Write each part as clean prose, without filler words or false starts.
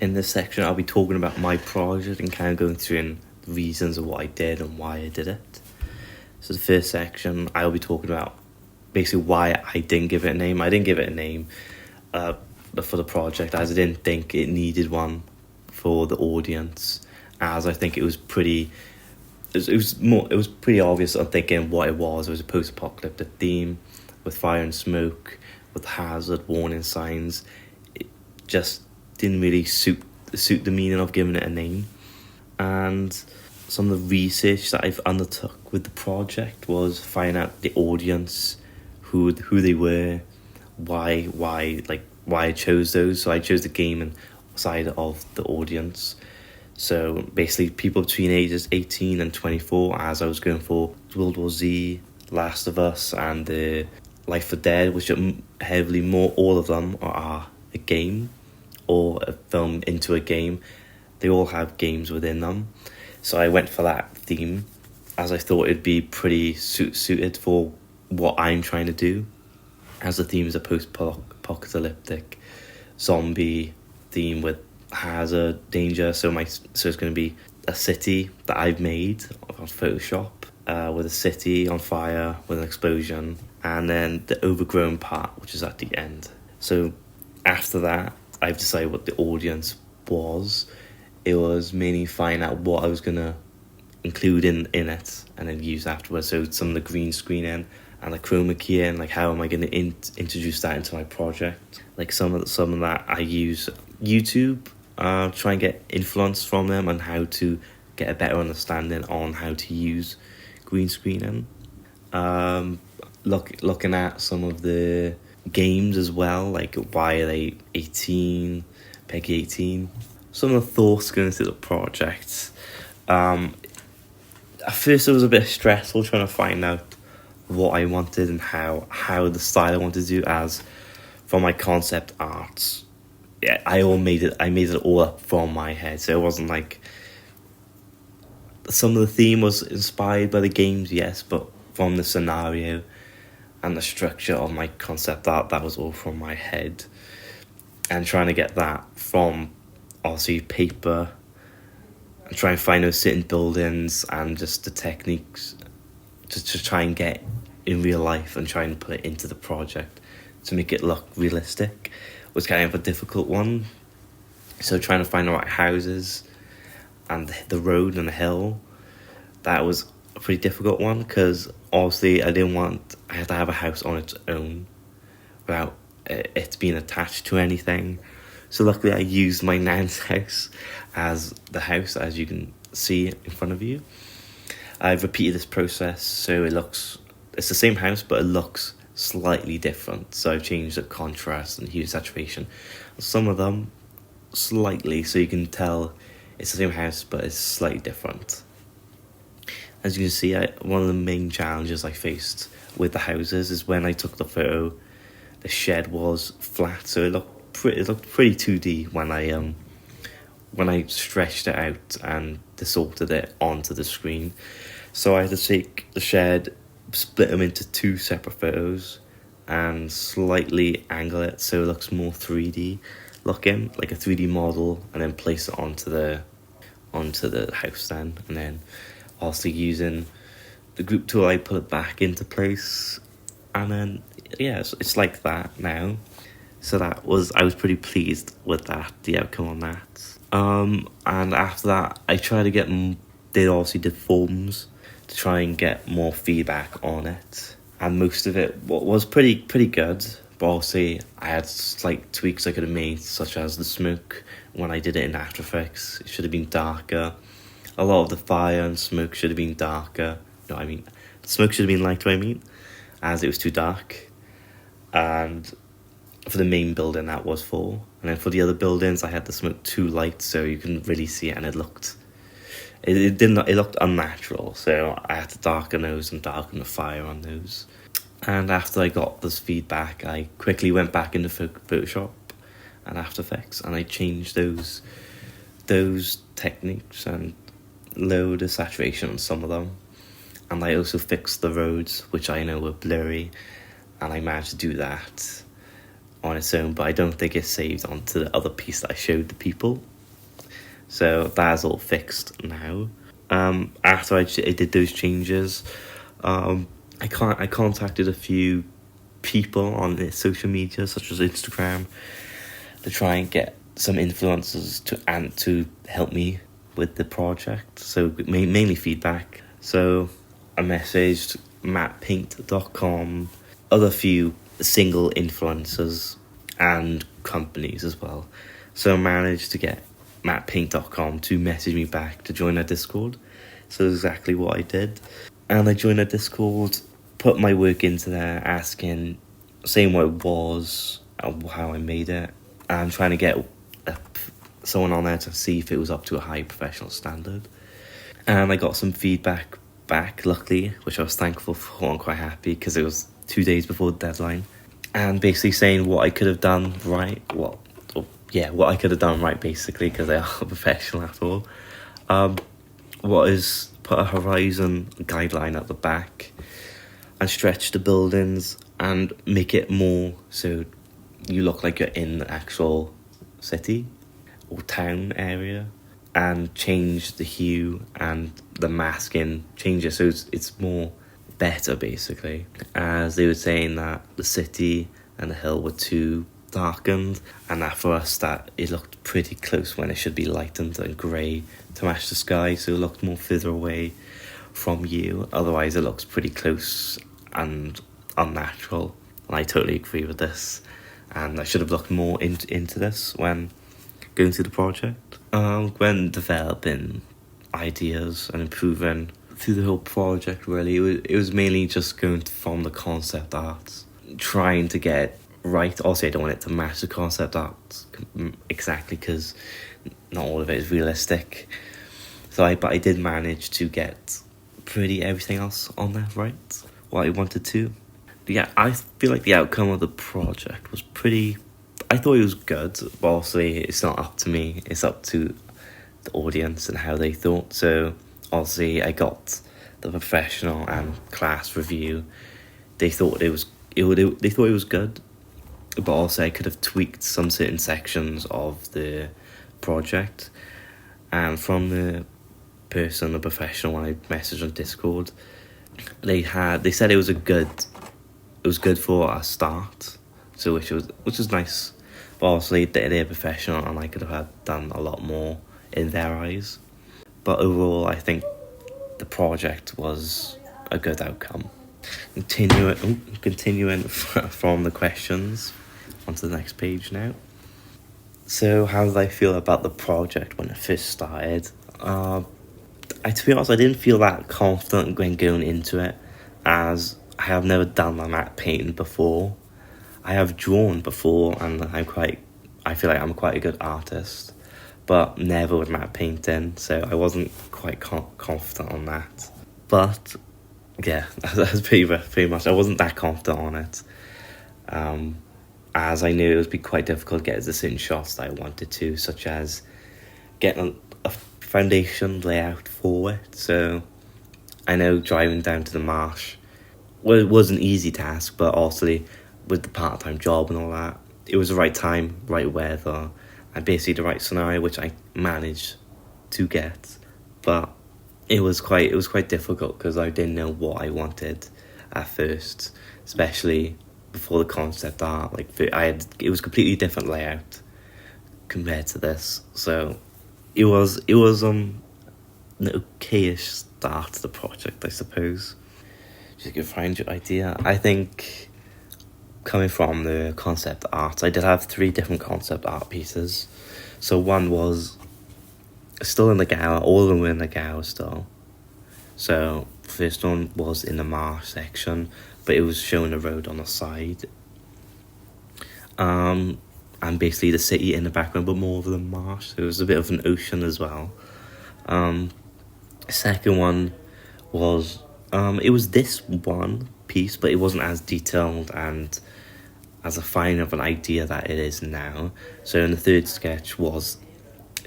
In this section, I'll be talking about my project and kind of going through the reasons of what I did and why I did it. So the first section, I'll be talking about basically why I didn't give it a name. I didn't give it a name for the project, as I didn't think it needed one for the audience, as I think it was pretty obvious. I'm thinking what it was. It was a post-apocalyptic theme with fire and smoke, with hazard warning signs. It just didn't really suit the meaning of giving it a name. And some of the research that I've undertook with the project was finding out the audience, who they were, why I chose those. So I chose the gaming side of the audience. So basically people between ages 18 and 24, as I was going for World War Z, Last of Us, and the Life of Dead, which are heavily more, all of them are a game or a film into a game. They all have games within them. So I went for that theme, as I thought it'd be pretty suited for what I'm trying to do, as the theme is a post-apocalyptic zombie theme with hazard, danger. So it's going to be a city that I've made on Photoshop, with a city on fire with an explosion, and then the overgrown part, which is at the end. So after that, I've decided what the audience was. It was mainly finding out what I was going to include in it and then use afterwards. So some of the green screening and the chroma key, and like how am I going to introduce that into my project. Like some of that I use YouTube, try and get influence from them on how to get a better understanding on how to use green screening. Looking at some of the games as well, like why are they 18, PEGI 18. Some of the thoughts going through the project. At first it was a bit stressful trying to find out what I wanted and how the style I wanted to do, as for my concept art. Yeah, I made it all up from my head, so it wasn't like some of the theme was inspired by the games, yes, but from the scenario and the structure of my concept art, that was all from my head. And trying to get that from obviously paper and try and find those certain buildings and just the techniques to try and get in real life and try and put it into the project to make it look realistic was kind of a difficult one. So trying to find the right houses and the road and the hill, that was a pretty difficult one, because obviously I had to have a house on its own without it being attached to anything. So luckily I used my nan's house as the house, as you can see in front of you. I've repeated this process, so it's the same house, but it looks slightly different. So I've changed the contrast and hue saturation. Some of them slightly, so you can tell it's the same house, but it's slightly different. As you can see, one of the main challenges I faced with the houses is when I took the photo, the shed was flat, so it looked pretty 2D when I stretched it out and distorted it onto the screen. So I had to take the shed, split them into two separate photos, and slightly angle it so it looks more 3D looking, like a 3D model, and then place it onto the house then. And then also using the group tool, I put it back into place, and then it's like that now. So I was pretty pleased with that, the outcome on that. And after that, I tried to did forums to try and get more feedback on it, and most of it was pretty good. But obviously, I had slight tweaks I could have made, such as the smoke. When I did it in After Effects, it should have been darker. A lot of the fire and smoke should have been darker. No, I mean, the smoke should have been lighter, as it was too dark. And for the main building, that was 4. And then for the other buildings, I had the smoke too light, so you couldn't really see it, and it looked unnatural. So I had to darken those and darken the fire on those. And after I got this feedback, I quickly went back into Photoshop and After Effects, and I changed those techniques and lowered the saturation on some of them. And I also fixed the roads, which I know were blurry, and I managed to do that on its own, but I don't think it's saved onto the other piece that I showed the people. So that's all fixed now. After I did those changes, I contacted a few people on the social media, such as Instagram, to try and get some influencers to help me with the project. So mainly feedback. So I messaged mattpaint.com, other few single influencers and companies as well. So I managed to get mattpaint.com to message me back to join our Discord. So that's exactly what I did. And I joined our Discord, put my work into there, saying what it was, how I made it. And trying to get someone on there to see if it was up to a high professional standard. And I got some feedback back, luckily, which I was thankful for and quite happy, because it was 2 days before the deadline. And basically saying what I could have done right. What I could have done right, basically, because they are a professional after all. What is put a horizon guideline at the back and stretch the buildings and make it more so you look like you're in the actual city or town area, and change the hue and the masking, change it so it's more better, basically, as they were saying that the city and the hill were too darkened, and that for us that it looked pretty close when it should be lightened and grey to match the sky, so it looked more further away from you. Otherwise it looks pretty close and unnatural, and I totally agree with this, and I should have looked more into this when going through the project. When developing ideas and improving through the whole project, really, it was mainly just going from the concept art, trying to get right. Also, I don't want it to match the concept art exactly, because not all of it is realistic. But I did manage to get pretty everything else on there right, what I wanted to. Yeah, I feel like the outcome of the project was pretty. I thought it was good, but obviously it's not up to me. It's up to the audience and how they thought. So obviously I got the professional and class review. They thought they thought it was good, but also I could have tweaked some certain sections of the project. And from the professional, when I messaged on Discord, they said it was good for a start. So which was nice. But obviously they're professional, and I could have done a lot more in their eyes. But overall, I think the project was a good outcome. Continuing from the questions onto the next page now. So how did I feel about the project when it first started? To be honest, I didn't feel that confident when going into it, as I have never done my matte painting before. I have drawn before, and I feel like I'm quite a good artist, but never with matte painting, so I wasn't quite confident on that. But yeah, that's pretty much. I wasn't that confident on it, as I knew it would be quite difficult to get the certain shots that I wanted to, such as getting a foundation layout for it. So I know driving down to the marsh, well, it was an easy task, but also with the part-time job and all that, it was the right time, right weather, and basically the right scenario, which I managed to get. But it was quite difficult, because I didn't know what I wanted at first, especially before the concept art. It was completely different layout compared to this, so it was an okayish start to the project, I suppose. Just go find your idea. I think, coming from the concept art, I did have 3 different concept art pieces. So one was still in the Gower, all of them were in the Gower still. So first one was in the marsh section, but it was showing the road on the side. And basically the city in the background, but more of the marsh. So it was a bit of an ocean as well. Second one was, it was this one piece, but it wasn't as detailed and as a fine of an idea that it is now. So in the third sketch was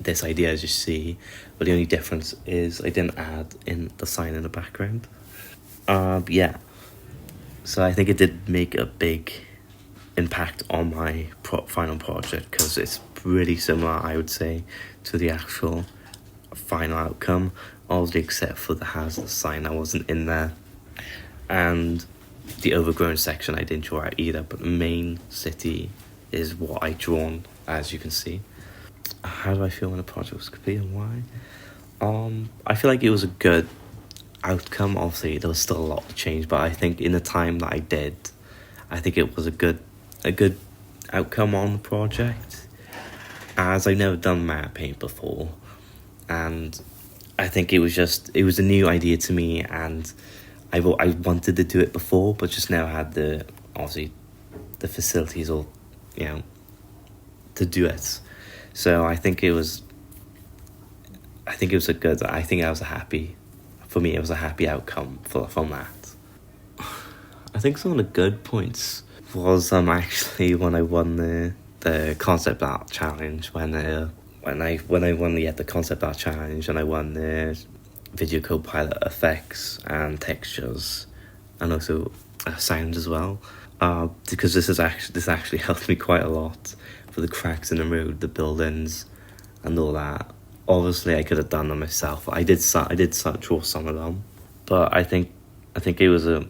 this idea, as you see, but the only difference is I didn't add in the sign in the background. Yeah, so I think it did make a big impact on my final project, because it's pretty similar, I would say, to the actual final outcome, obviously except for the hazard sign that wasn't in there, and the overgrown section I didn't draw out either, but the main city is what I drawn, as you can see. How do I feel when the project was complete and why? I feel like it was a good outcome. Obviously there was still a lot to change, but I think in the time that I did, I think it was a good outcome on the project, as I've never done matte paint before, and I think it was a new idea to me, and I wanted to do it before, but just never had the facilities or to do it. So I think I was happy. For me, it was a happy outcome from that. I think some of the good points was actually when I won the concept art challenge, when I won the concept art challenge, and I won the Video Copilot effects and textures, and also sound as well. Because this actually helped me quite a lot for the cracks in the road, the buildings, and all that. Obviously, I could have done them myself. I did draw some of them, but I think it was a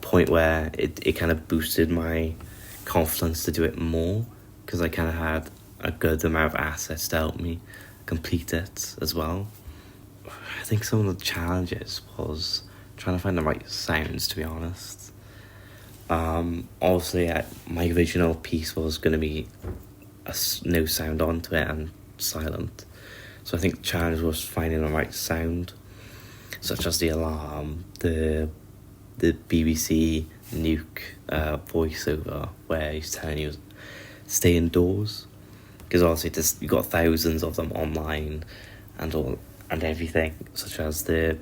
point where it kind of boosted my confidence to do it more, because I kind of had a good amount of assets to help me complete it as well. I think some of the challenges was trying to find the right sounds, to be honest. Obviously, my original piece was going to be no sound onto it and silent. So I think the challenge was finding the right sound, such as the alarm, the BBC Nuke voiceover, where he's telling you stay indoors, because obviously you got thousands of them online, and everything, such as the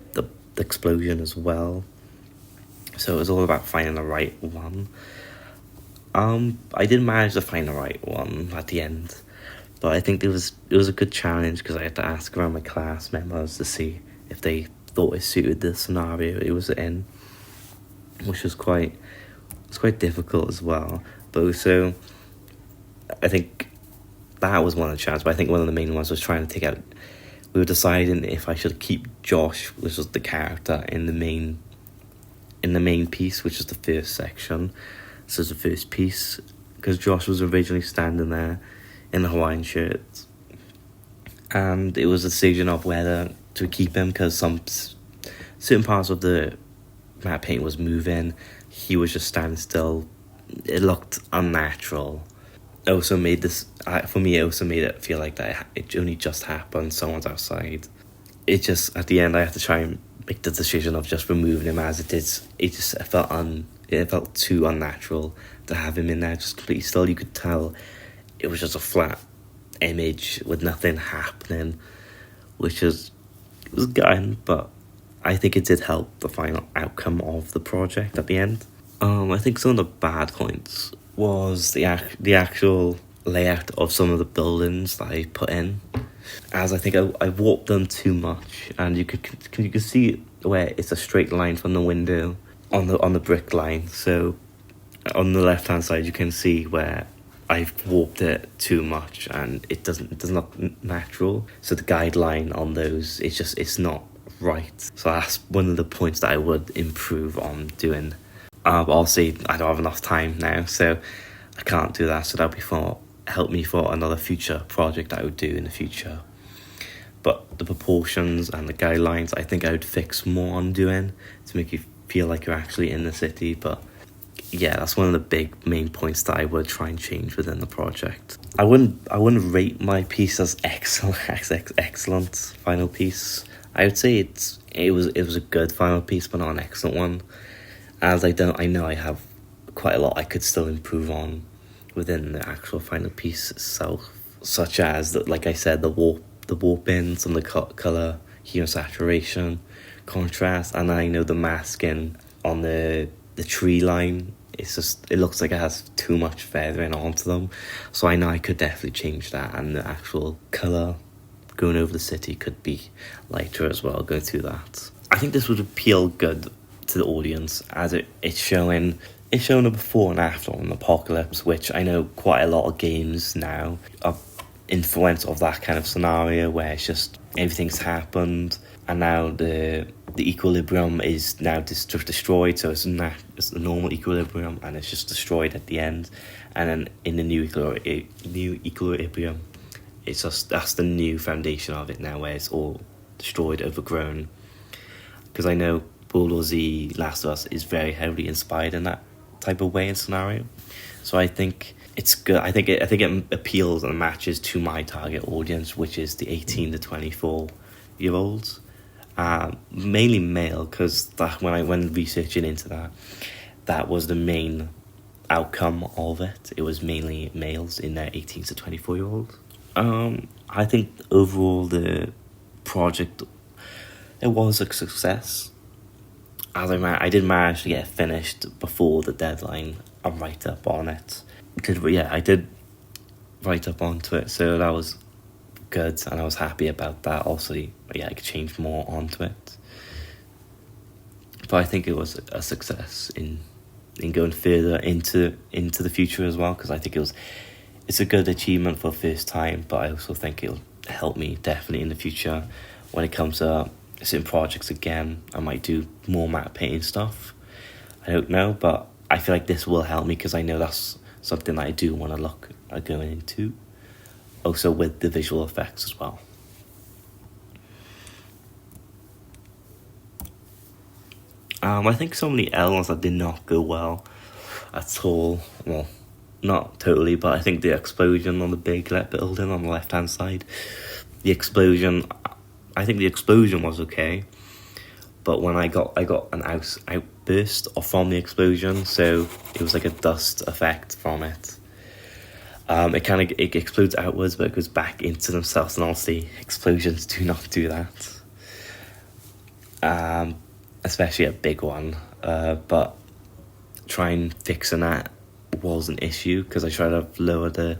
explosion as well. So it was all about finding the right one. I did manage to find the right one at the end, but I think it was a good challenge, because I had to ask around my class members to see if they thought it suited the scenario it was in, which was quite difficult as well. But also, I think that was one of the challenges. But I think one of the main ones was trying to take out. We were deciding if I should keep Josh, which was the character, in the main piece, which is the first section. So it's the first piece, because Josh was originally standing there in the Hawaiian shirt, and it was a decision of whether to keep him, because some certain parts of the matte paint was moving. He was just standing still. It looked unnatural. It also made it feel like that it only just happened. Someone's outside. It just, at the end, I had to try and make the decision of just removing him as it is. It felt too unnatural to have him in there just completely still. You could tell it was just a flat image with nothing happening, it was gutting, but I think it did help the final outcome of the project at the end. I think some of the bad points was the actual layout of some of the buildings that I put in, as I think I warped them too much, and you could see where it's a straight line from the window on the brick line. So on the left hand side, you can see where I've warped it too much, and it doesn't look natural. So the guideline on those, it's not right. So that's one of the points that I would improve on doing. But obviously I don't have enough time now, so I can't do that. So that'll help me for another future project I would do in the future. But the proportions and the guidelines, I think I would fix more on doing to make you feel like you're actually in the city. But yeah, that's one of the big main points that I would try and change within the project. I wouldn't rate my piece as excellent final piece. I would say it was a good final piece, but not an excellent one, as I know I have quite a lot I could still improve on within the actual final piece itself, such as like I said, the warping, some of the color, hue and saturation, contrast, and I know the masking on the tree line. It looks like it has too much feathering onto them, so I know I could definitely change that, and the actual color going over the city could be lighter as well, going through that. I think this would appeal good to the audience, as it's showing a before and after on Apocalypse, which I know quite a lot of games now are influence of that kind of scenario where it's just everything's happened and now the equilibrium is now destroyed, so it's the normal equilibrium and it's just destroyed at the end, and then in the new equilibrium it's just that's the new foundation of it now, where it's all destroyed, overgrown. Because I know World War Z Last of Us is very heavily inspired in that type of way and scenario, so I think it's good. I think it appeals and matches to my target audience, which is the 18 to 24-year-olds, mainly male, because when I went researching into that was the main outcome of it. It was mainly males in their 18 to 24-year-olds. I think overall the project, it was a success. As I did manage to get it finished before the deadline and write up on it. I did write up onto it, so that was good, and I was happy about that. Also, I could change more onto it. But I think it was a success in going further into the future as well, because I think it's a good achievement for the first time, but I also think it'll help me definitely in the future when it comes to certain projects again. I might do more matte painting stuff. I don't know, but I feel like this will help me because I know that's something that I do want to look at going into. Also with the visual effects as well. I think some of the elements that did not go well at all. Well, not totally, but I think the explosion on the big building on the left hand side. I think the explosion was okay, but when I got an outburst from the explosion, so it was like a dust effect from it. It explodes outwards, but it goes back into themselves, and honestly, explosions do not do that. Especially a big one. But trying fixing that was an issue because I tried to lower the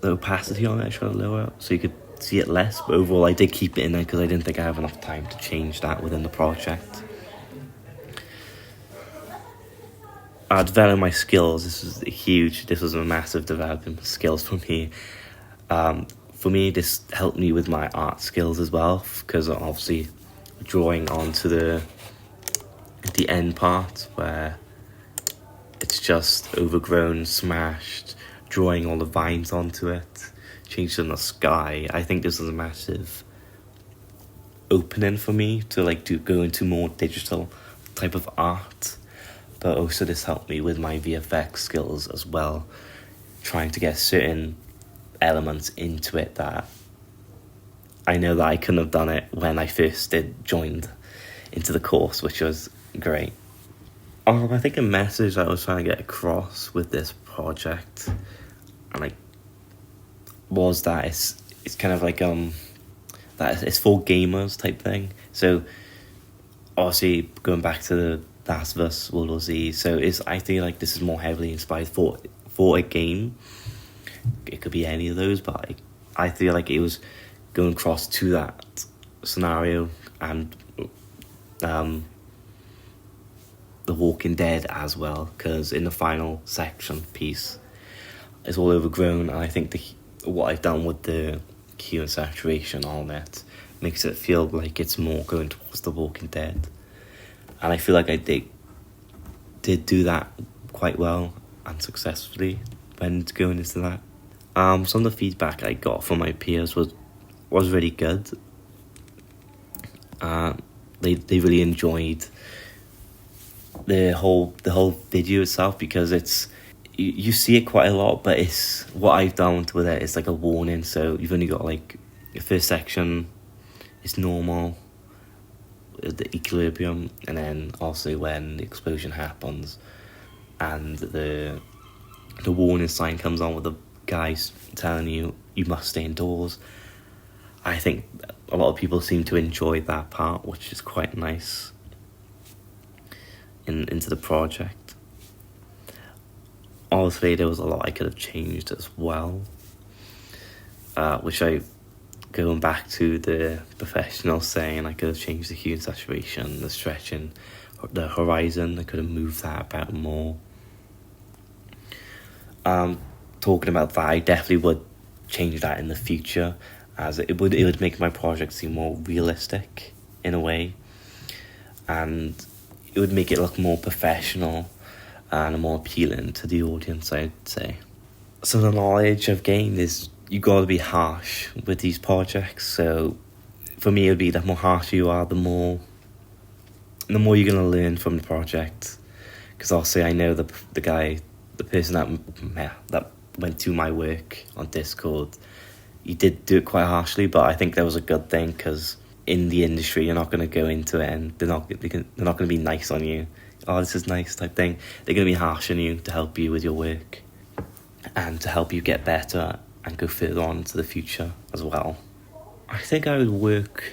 opacity on it. I tried to lower it so you could see it less, but overall I did keep it in there because I didn't think I have enough time to change that within the project. Developing my skills, this was a massive developing skills for me. For me, this helped me with my art skills as well, because obviously drawing onto the end part where it's just overgrown, smashed, drawing all the vines onto it, changing the sky. I think this was a massive opening for me to go into more digital type of art. But also this helped me with my VFX skills as well, trying to get certain elements into it that I know that I couldn't have done it when I first joined into the course, which was great. I think a message I was trying to get across with this project, and was that it's kind of like that it's for gamers type thing. So obviously going back to the Last of Us World War Z, so I feel like this is more heavily inspired for a game. It could be any of those, but I feel like it was going across to that scenario and The Walking Dead as well, because in the final section piece it's all overgrown, and I think what I've done with the hue and saturation on it makes it feel like it's more going towards The Walking Dead, and I feel like I did do that quite well and successfully when going into that. Some of the feedback I got from my peers was really good. They really enjoyed the whole video itself, because it's you see it quite a lot, but it's what I've done with it is like a warning. So you've only got your first section is normal, the equilibrium, and then also when the explosion happens and the warning sign comes on with the guys telling you must stay indoors. I think a lot of people seem to enjoy that part, which is quite nice into the project. Obviously there was a lot I could have changed as well, which going back to the professional saying, I could have changed the hue and saturation, the stretching, the horizon. I could have moved that about more. talking about that, I definitely would change that in the future, as it would make my project seem more realistic in a way, and it would make it look more professional and more appealing to the audience, I'd say. So the knowledge I've gained is you got to be harsh with these projects. So for me, it would be the more harsh you are, the more you're going to learn from the project. Because obviously I know the person that went to my work on Discord, he did do it quite harshly, but I think that was a good thing, because in the industry you're not going to go into it and they're not going to be nice on you. Oh, this is nice type thing. They're going to be harsh on you to help you with your work and to help you get better and go further on into the future as well. I think I would work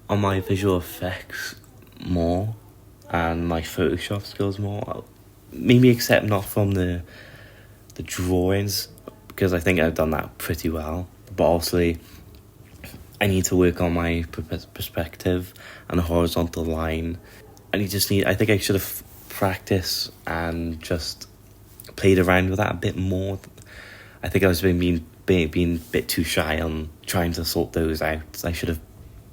on my visual effects more and my Photoshop skills more. Maybe except not from the drawings, because I think I've done that pretty well. But obviously, I need to work on my perspective and the horizontal line. I think I should have practiced and just played around with that a bit more. I think I was being a bit too shy on trying to sort those out. I should have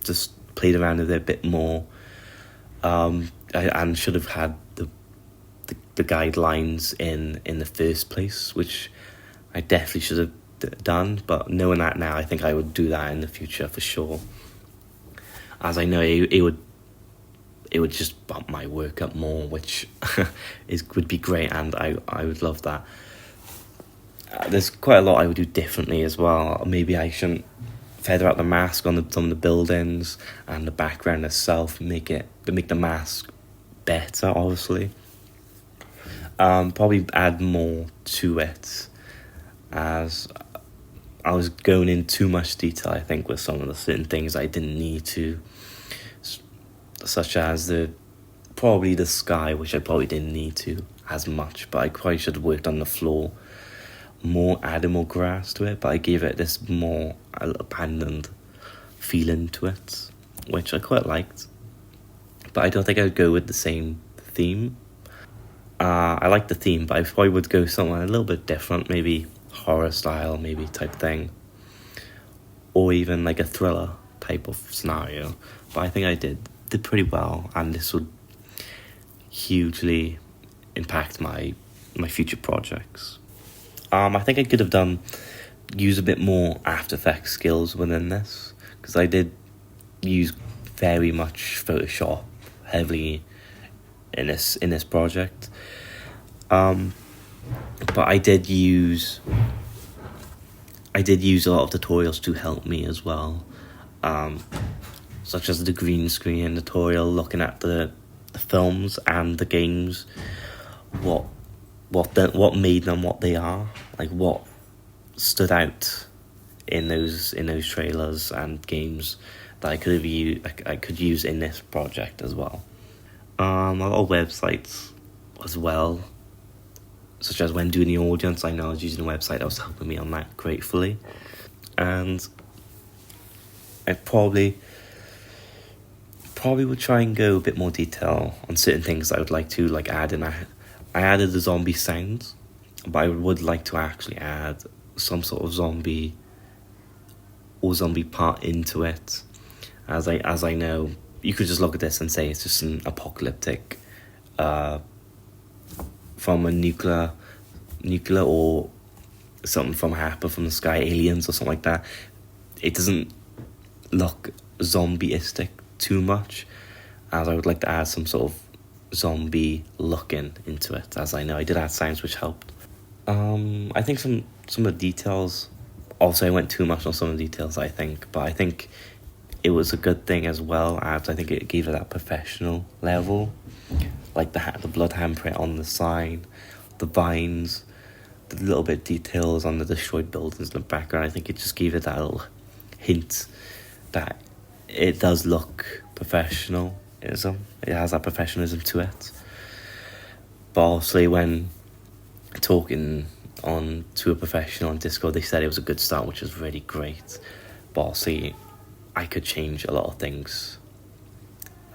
just played around with it a bit more, and should have had the guidelines in the first place, which I definitely should have done. But knowing that now, I think I would do that in the future for sure, as I know it would just bump my work up more, which would be great, and I would love that. There's quite a lot I would do differently as well. Maybe I shouldn't feather out the mask on some of the buildings and the background itself, make the mask better, obviously. Probably add more to it, as I was going in too much detail, I think, with some of the certain things I didn't need to, such as probably the sky, which I probably didn't need to as much, but I probably should have worked on the floor more, added more grass to it, but I gave it this more abandoned feeling to it, which I quite liked. But I don't think I would go with the same theme. I like the theme, but I probably would go somewhere a little bit different, maybe horror style, maybe type thing, or even like a thriller type of scenario. But I think I did pretty well, and this would hugely impact my future projects. I think I could have use a bit more After Effects skills within this, because I did use very much Photoshop heavily in this project. But I did use a lot of tutorials to help me as well, such as the green screen tutorial, looking at the films and the games, what made them what they are, like what stood out in those trailers and games that I could use in this project as well. A lot of websites as well, such as when doing the audience, I know I was using a website that was helping me on that gratefully, and I probably would try and go a bit more detail on certain things that I would like to add in. I added the zombie sounds, but I would like to actually add some sort of zombie part into it, as I know you could just look at this and say it's just an apocalyptic from a nuclear or something from the sky, aliens or something like that. It doesn't look zombieistic too much, as I would like to add some sort of zombie looking into it, as I know I did add sounds which helped. I think some of the details, also I went too much on some of the details, I think, but I think it was a good thing as well, as I think it gave it that professional level, like the blood handprint on the sign, the vines, the little bit details on the destroyed buildings in the background. I think it just gave it that little hint that it does look professionalism. It has that professionalism to it. But obviously, when talking to a professional on Discord, they said it was a good start, which was really great. But obviously, I could change a lot of things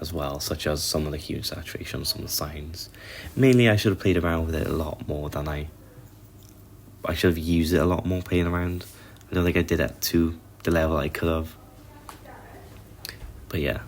as well, such as some of the hue saturation, some of the signs. Mainly, I should have played around with it a lot more than I I should have used it a lot more playing around. I don't think I did it to the level I could have. But yeah,